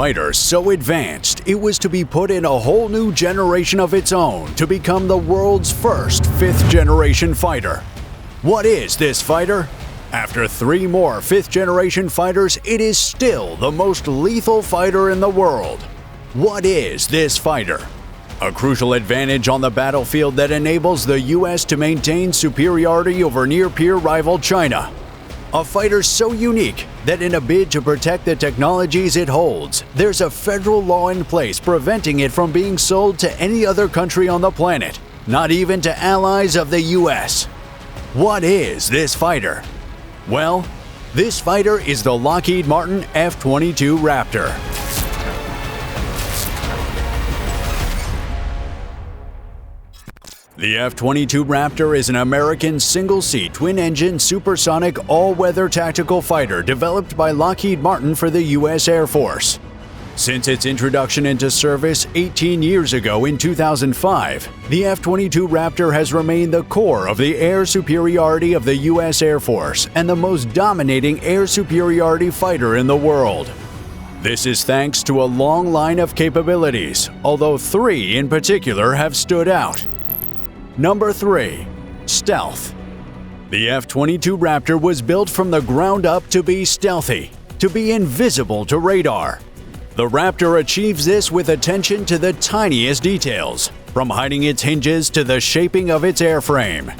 fighter so advanced it was to be put in a whole new generation of its own to become the world's first fifth-generation fighter. What is this fighter? After 3 more fifth-generation fighters, it is still the most lethal fighter in the world. What is this fighter? A crucial advantage on the battlefield that enables the U.S. to maintain superiority over near-peer rival China. A fighter so unique that in a bid to protect the technologies it holds, there's a federal law in place preventing it from being sold to any other country on the planet, not even to allies of the U.S. What is this fighter? Well, this fighter is the Lockheed Martin F-22 Raptor. The F-22 Raptor is an American single-seat, twin-engine, supersonic, all-weather tactical fighter developed by Lockheed Martin for the U.S. Air Force. Since its introduction into service 18 years ago in 2005, the F-22 Raptor has remained the core of the air superiority of the U.S. Air Force and the most dominating air superiority fighter in the world. This is thanks to a long line of capabilities, although 3 in particular have stood out. Number 3. Stealth. The F-22 Raptor was built from the ground up to be stealthy, to be invisible to radar. The Raptor achieves this with attention to the tiniest details, from hiding its hinges to the shaping of its airframe.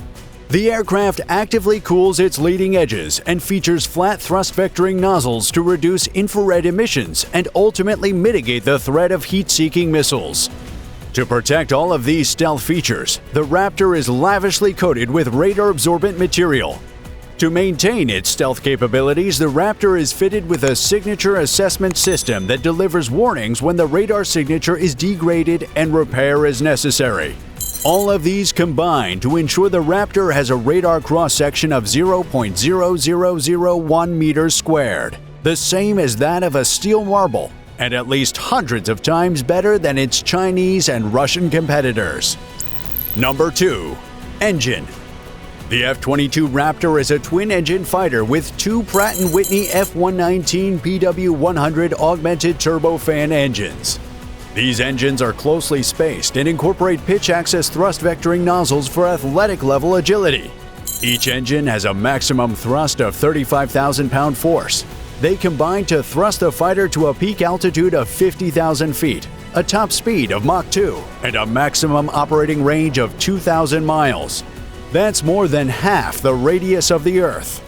The aircraft actively cools its leading edges and features flat thrust-vectoring nozzles to reduce infrared emissions and ultimately mitigate the threat of heat-seeking missiles. To protect all of these stealth features, the Raptor is lavishly coated with radar-absorbent material. To maintain its stealth capabilities, the Raptor is fitted with a signature assessment system that delivers warnings when the radar signature is degraded and repair is necessary. All of these combine to ensure the Raptor has a radar cross-section of 0.0001 meters squared, the same as that of a steel marble, and at least hundreds of times better than its Chinese and Russian competitors. Number 2. Engine. The F-22 Raptor is a twin-engine fighter with 2 Pratt & Whitney F-119 PW100 augmented turbofan engines. These engines are closely spaced and incorporate pitch-axis thrust-vectoring nozzles for athletic-level agility. Each engine has a maximum thrust of 35,000 pound force. They combine to thrust the fighter to a peak altitude of 50,000 feet, a top speed of Mach 2, and a maximum operating range of 2,000 miles. That's more than half the radius of the Earth.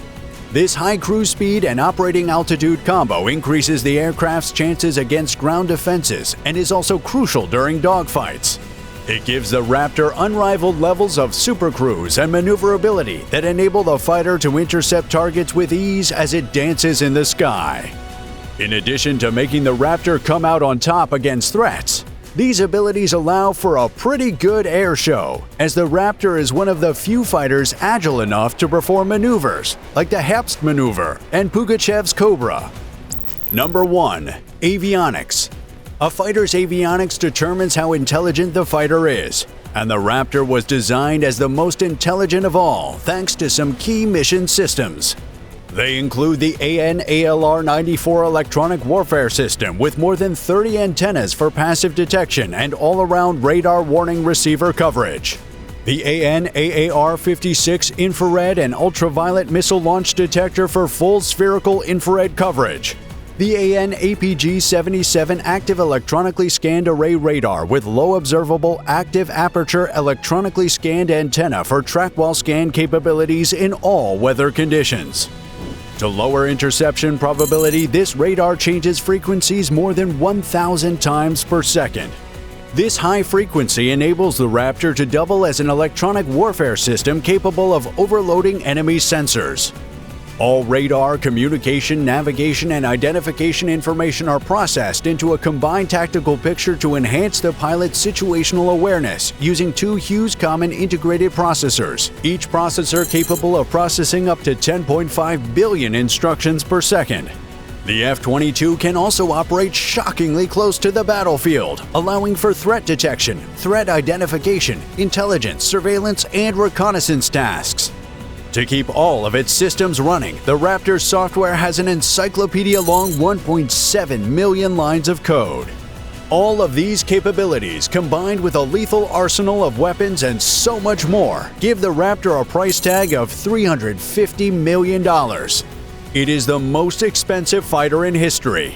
This high cruise speed and operating altitude combo increases the aircraft's chances against ground defenses and is also crucial during dogfights. It gives the Raptor unrivaled levels of supercruise and maneuverability that enable the fighter to intercept targets with ease as it dances in the sky. In addition to making the Raptor come out on top against threats, these abilities allow for a pretty good air show, as the Raptor is one of the few fighters agile enough to perform maneuvers like the Herbst maneuver and Pugachev's Cobra. Number 1. Avionics. A fighter's avionics determines how intelligent the fighter is, and the Raptor was designed as the most intelligent of all thanks to some key mission systems. They include the AN/ALR-94 electronic warfare system with more than 30 antennas for passive detection and all-around radar warning receiver coverage. The AN/AAR-56 infrared and ultraviolet missile launch detector for full spherical infrared coverage. The AN/APG-77 active electronically scanned array radar with low observable active aperture electronically scanned antenna for track-while scan capabilities in all weather conditions. To lower interception probability, this radar changes frequencies more than 1,000 times per second. This high frequency enables the Raptor to double as an electronic warfare system capable of overloading enemy sensors. All radar, communication, navigation, and identification information are processed into a combined tactical picture to enhance the pilot's situational awareness using 2 Hughes Common integrated processors, each processor capable of processing up to 10.5 billion instructions per second. The F-22 can also operate shockingly close to the battlefield, allowing for threat detection, threat identification, intelligence, surveillance, and reconnaissance tasks. To keep all of its systems running, the Raptor software has an encyclopedia-long 1.7 million lines of code. All of these capabilities, combined with a lethal arsenal of weapons and so much more, give the Raptor a price tag of $350 million. It is the most expensive fighter in history.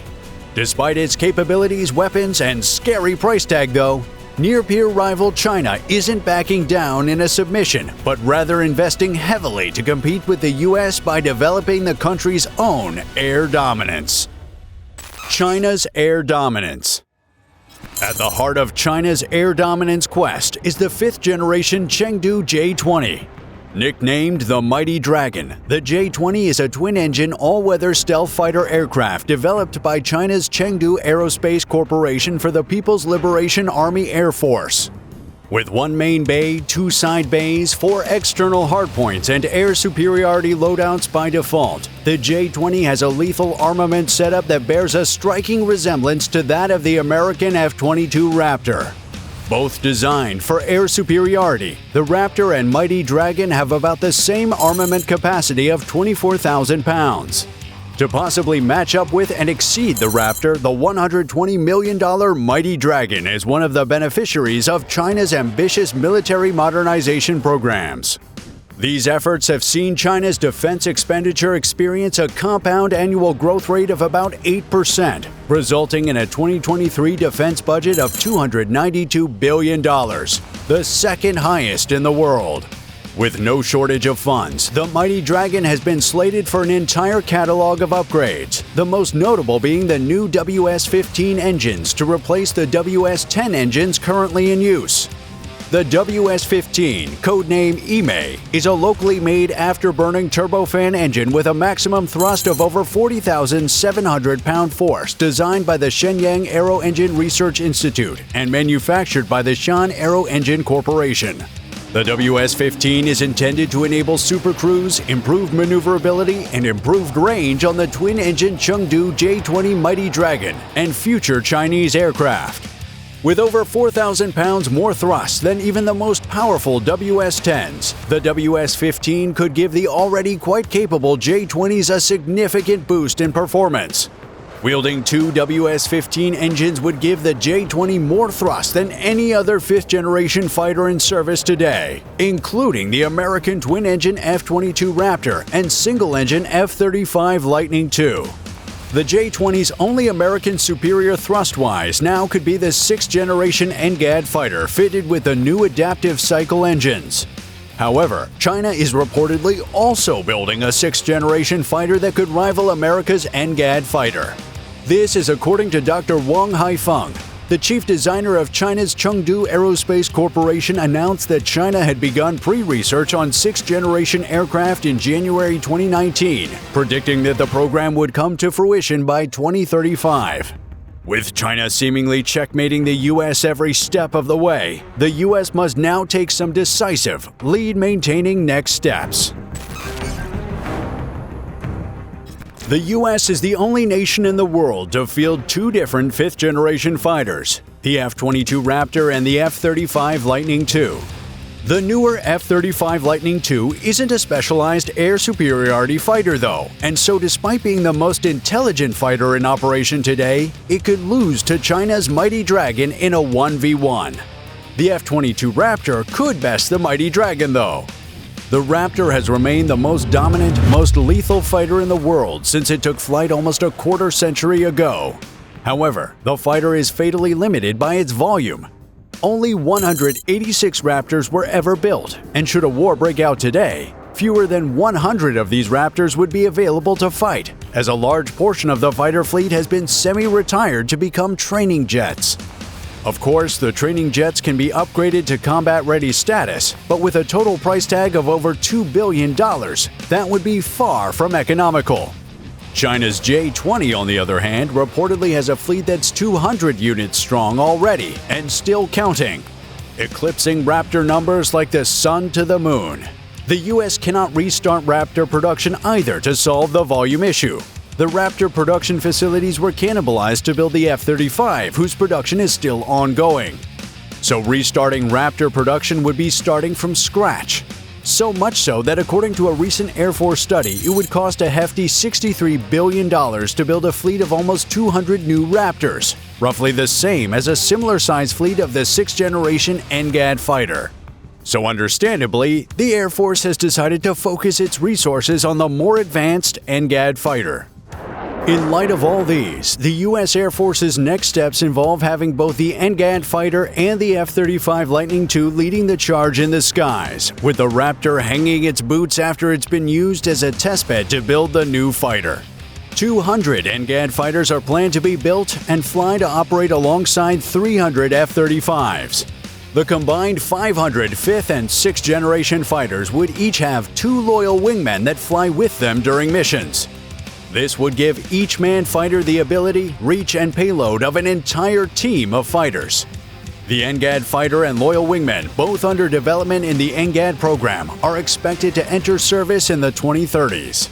Despite its capabilities, weapons, and scary price tag though, near-peer rival China isn't backing down in a submission, but rather investing heavily to compete with the US by developing the country's own air dominance. China's air dominance. At the heart of China's air dominance quest is the fifth-generation Chengdu J-20. Nicknamed the Mighty Dragon, the J-20 is a twin-engine all-weather stealth fighter aircraft developed by China's Chengdu Aerospace Corporation for the People's Liberation Army Air Force. With one main bay, two side bays, four external hardpoints, and air superiority loadouts by default, the J-20 has a lethal armament setup that bears a striking resemblance to that of the American F-22 Raptor. Both designed for air superiority, the Raptor and Mighty Dragon have about the same armament capacity of 24,000 pounds. To possibly match up with and exceed the Raptor, the $120 million Mighty Dragon is one of the beneficiaries of China's ambitious military modernization programs. These efforts have seen China's defense expenditure experience a compound annual growth rate of about 8%, resulting in a 2023 defense budget of $292 billion, the second highest in the world. With no shortage of funds, the Mighty Dragon has been slated for an entire catalog of upgrades, the most notable being the new WS-15 engines to replace the WS-10 engines currently in use. The WS-15, codename Imei, is a locally made afterburning turbofan engine with a maximum thrust of over 40,700 pound-force, designed by the Shenyang Aero Engine Research Institute and manufactured by the Shan Aero Engine Corporation. The WS-15 is intended to enable supercruise, improved maneuverability, and improved range on the twin-engine Chengdu J-20 Mighty Dragon and future Chinese aircraft. With over 4,000 pounds more thrust than even the most powerful WS-10s, the WS-15 could give the already quite capable J-20s a significant boost in performance. Wielding two WS-15 engines would give the J-20 more thrust than any other fifth-generation fighter in service today, including the American twin-engine F-22 Raptor and single-engine F-35 Lightning II. The J-20's only American superior thrust-wise now could be the sixth-generation NGAD fighter fitted with the new adaptive cycle engines. However, China is reportedly also building a sixth-generation fighter that could rival America's NGAD fighter. This is according to Dr. Wang Haifeng. The chief designer of China's Chengdu Aerospace Corporation announced that China had begun pre-research on sixth-generation aircraft in January 2019, predicting that the program would come to fruition by 2035. With China seemingly checkmating the U.S. every step of the way, the U.S. must now take some decisive, lead-maintaining next steps. The U.S. is the only nation in the world to field two different fifth-generation fighters, the F-22 Raptor and the F-35 Lightning II. The newer F-35 Lightning II isn't a specialized air superiority fighter though, and so despite being the most intelligent fighter in operation today, it could lose to China's Mighty Dragon in a 1v1. The F-22 Raptor could best the Mighty Dragon though. The Raptor has remained the most dominant, most lethal fighter in the world since it took flight almost a quarter century ago. However, the fighter is fatally limited by its volume. Only 186 Raptors were ever built, and should a war break out today, fewer than 100 of these Raptors would be available to fight, as a large portion of the fighter fleet has been semi-retired to become training jets. Of course, the training jets can be upgraded to combat-ready status, but with a total price tag of over $2 billion, that would be far from economical. China's J-20, on the other hand, reportedly has a fleet that's 200 units strong already and still counting, eclipsing Raptor numbers like the sun to the moon. The U.S. cannot restart Raptor production either to solve the volume issue. The Raptor production facilities were cannibalized to build the F-35, whose production is still ongoing. So restarting Raptor production would be starting from scratch. So much so that according to a recent Air Force study, it would cost a hefty $63 billion to build a fleet of almost 200 new Raptors, roughly the same as a similar-sized fleet of the 6th-generation NGAD fighter. So understandably, the Air Force has decided to focus its resources on the more advanced NGAD fighter. In light of all these, the U.S. Air Force's next steps involve having both the NGAD fighter and the F-35 Lightning II leading the charge in the skies, with the Raptor hanging its boots after it's been used as a testbed to build the new fighter. 200 NGAD fighters are planned to be built and fly to operate alongside 300 F-35s. The combined 500 5th and 6th generation fighters would each have 2 loyal wingmen that fly with them during missions. This would give each manned fighter the ability, reach, and payload of an entire team of fighters. The NGAD fighter and loyal wingmen, both under development in the NGAD program, are expected to enter service in the 2030s.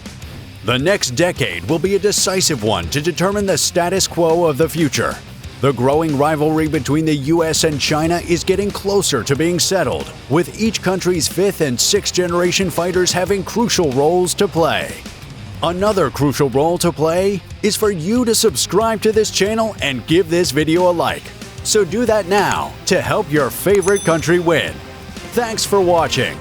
The next decade will be a decisive one to determine the status quo of the future. The growing rivalry between the US and China is getting closer to being settled, with each country's 5th and 6th generation fighters having crucial roles to play. Another crucial role to play is for you to subscribe to this channel and give this video a like. So do that now to help your favorite country win. Thanks for watching.